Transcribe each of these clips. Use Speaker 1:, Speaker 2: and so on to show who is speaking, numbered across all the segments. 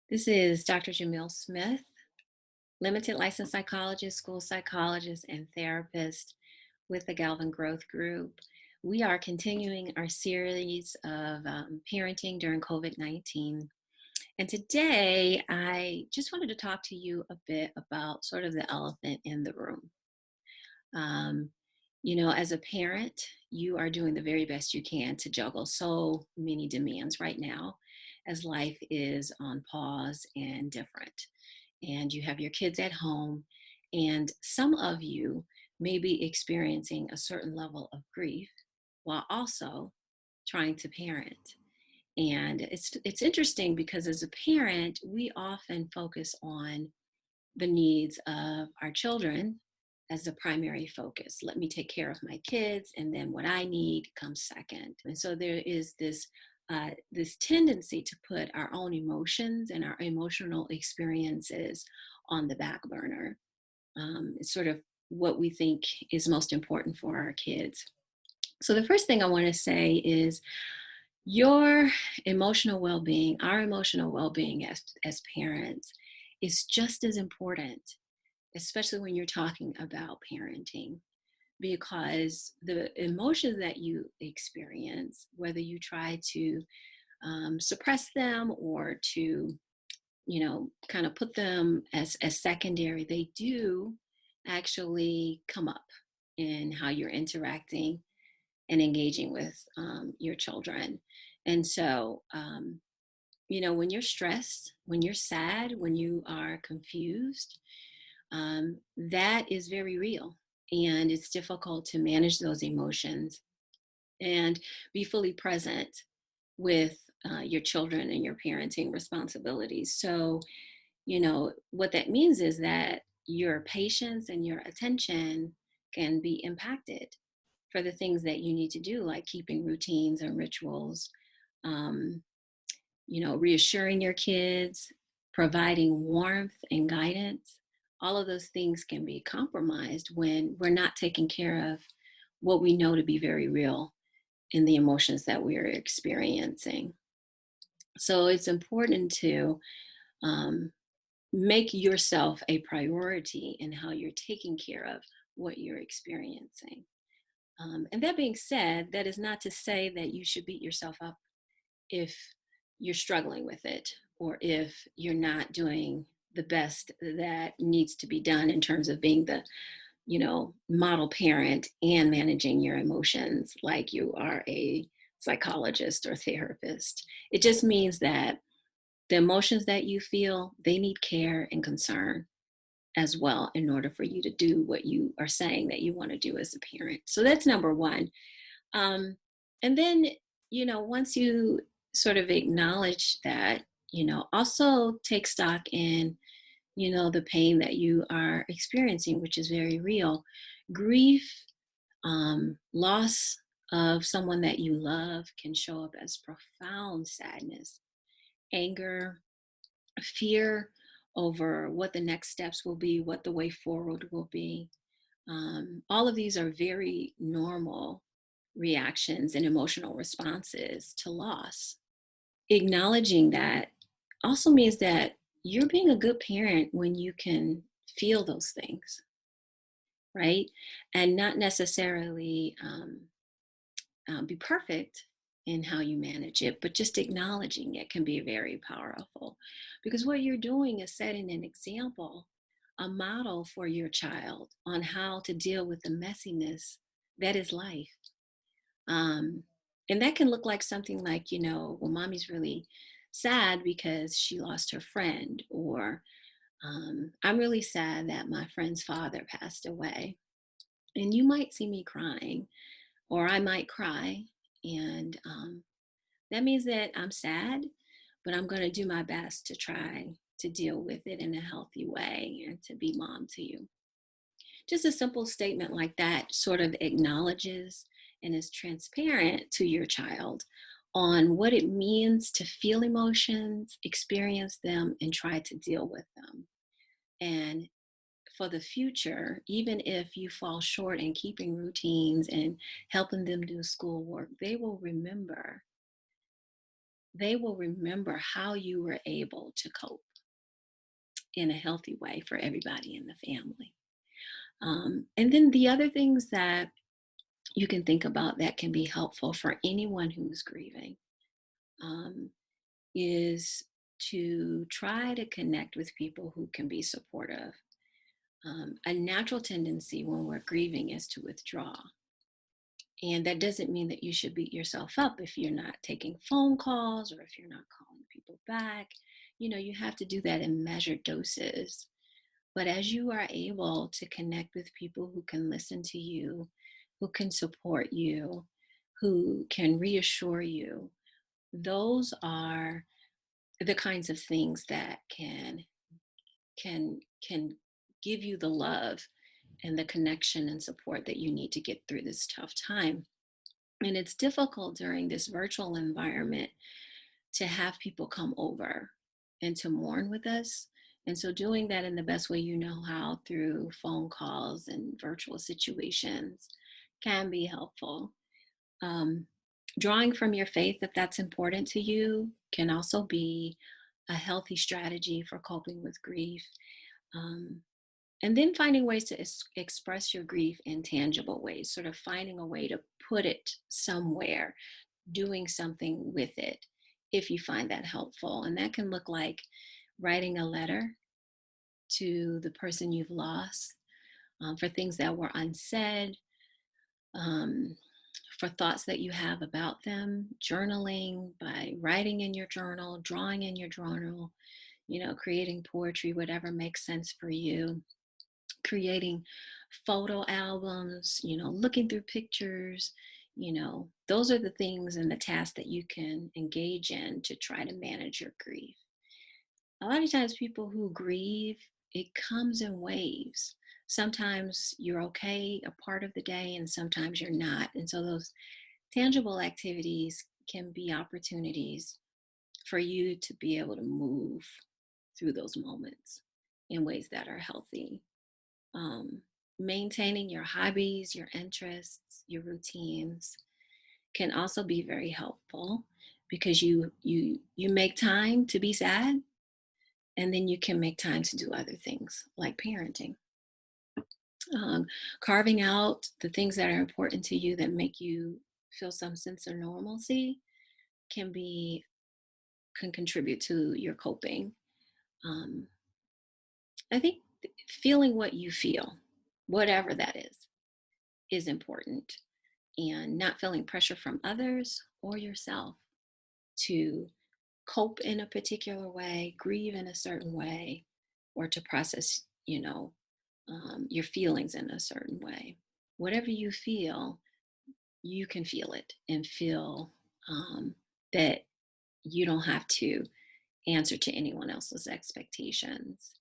Speaker 1: This is Dr. Jameel Smith, limited licensed psychologist, school psychologist, and therapist with the Galvin Growth Group. We are continuing our series of parenting during COVID 19. And today, I just wanted to talk to you a bit about sort of the elephant in the room. Um, as a parent, you are doing the very best you can to juggle so many demands right now as life is on pause and different. And you have your kids at home, and some of you may be experiencing a certain level of grief while also trying to parent. And it's interesting because as a parent, we often focus on the needs of our children as the primary focus. Let me take care of my kids, and then what I need comes second. And so there is this tendency to put our own emotions and our emotional experiences on the back burner. It's sort of what we think is most important for our kids. So the first thing I want to say is your emotional well-being, our emotional well-being as parents is just as important, especially when you're talking about parenting, because the emotions that you experience, whether you try to suppress them or to, kind of put them as secondary, they do actually come up in how you're interacting and engaging with your children. And so, when you're stressed, when you're sad, when you are confused, that is very real. And it's difficult to manage those emotions and be fully present with your children and your parenting responsibilities. So, what that means is that your patience and your attention can be impacted for the things that you need to do, like keeping routines and rituals, um, reassuring your kids, providing warmth and guidance. All of those things can be compromised when we're not taking care of what we know to be very real in the emotions that we're experiencing. So it's important to um, make yourself a priority in how you're taking care of what you're experiencing. And that being said, that is not to say that you should beat yourself up if you're struggling with it or if you're not doing the best that needs to be done in terms of being the model parent and managing your emotions like you are a psychologist or therapist. It just means that the emotions that you feel, they need care and concern as well in order for you to do what you are saying that you want to do as a parent. So that's number one. And then, once you sort of acknowledge that, also take stock in, the pain that you are experiencing, which is very real. Grief, loss of someone that you love can show up as profound sadness, anger, fear over what the next steps will be, what the way forward will be. All of these are very normal reactions and emotional responses to loss. Acknowledging that also means that you're being a good parent when you can feel those things, right? And not necessarily be perfect in how you manage it, but just acknowledging it can be very powerful because what you're doing is setting an example, a model for your child on how to deal with the messiness that is life. Um, and that can look like something like, well, mommy's really sad because she lost her friend, or I'm really sad that my friend's father passed away. And you might see me crying, or I might cry. And that means that I'm sad, but I'm going to do my best to try to deal with it in a healthy way and to be mom to you. Just a simple statement like that sort of acknowledges and is transparent to your child on what it means to feel emotions, experience them, and try to deal with them. And for the future, even if you fall short in keeping routines and helping them do schoolwork, they will remember they will remember how you were able to cope in a healthy way for everybody in the family. And then the other things that you can think about that can be helpful for anyone who's grieving um, is to try to connect with people who can be supportive. A natural tendency when we're grieving is to withdraw. And that doesn't mean that you should beat yourself up if you're not taking phone calls or if you're not calling people back. You have to do that in measured doses. But as you are able to connect with people who can listen to you, who can support you, who can reassure you, those are the kinds of things that can give you the love and the connection and support that you need to get through this tough time. And it's difficult during this virtual environment to have people come over and to mourn with us. And so, doing that in the best way you know how through phone calls and virtual situations can be helpful. Um, Drawing from your faith, if that's important to you, can also be a healthy strategy for coping with grief. Um, and then finding ways to express your grief in tangible ways, sort of finding a way to put it somewhere, doing something with it if you find that helpful. And that can look like writing a letter to the person you've lost for things that were unsaid, um, for thoughts that you have about them, journaling by writing in your journal, drawing in your journal, creating poetry, whatever makes sense for you, creating photo albums, looking through pictures. Those are the things and the tasks that you can engage in to try to manage your grief. A lot of times, people who grieve, it comes in waves. Sometimes you're okay a part of the day, and sometimes you're not. And so, those tangible activities can be opportunities for you to be able to move through those moments in ways that are healthy. um, Maintaining your hobbies, your interests, your routines can also be very helpful because you make time to be sad, and then you can make time to do other things like parenting. um, Carving out the things that are important to you that make you feel some sense of normalcy can contribute to your coping. um, I think feeling what you feel, whatever that is important, and not feeling pressure from others or yourself to cope in a particular way, grieve in a certain way, or to process, your feelings in a certain way. Whatever you feel, you can feel it and feel that you don't have to answer to anyone else's expectations.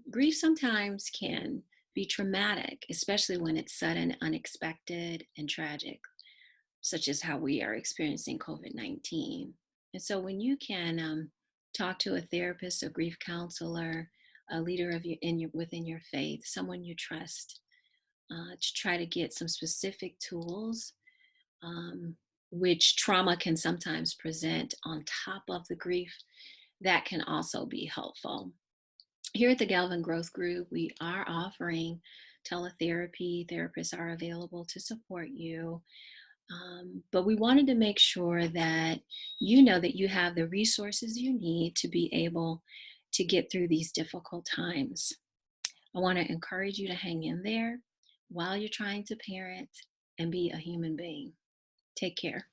Speaker 1: Grief sometimes can be traumatic, especially when it's sudden, unexpected, and tragic, such as how we are experiencing COVID-19. And so when you can talk to a therapist, a grief counselor, a leader of within your faith, someone you trust, to try to get some specific tools, um, which trauma can sometimes present on top of the grief, that can also be helpful. Here at the Galvin Growth Group, we are offering teletherapy. Therapists are available to support you. But we wanted to make sure that you know that you have the resources you need to be able to get through these difficult times. I want to encourage you to hang in there while you're trying to parent and be a human being. Take care.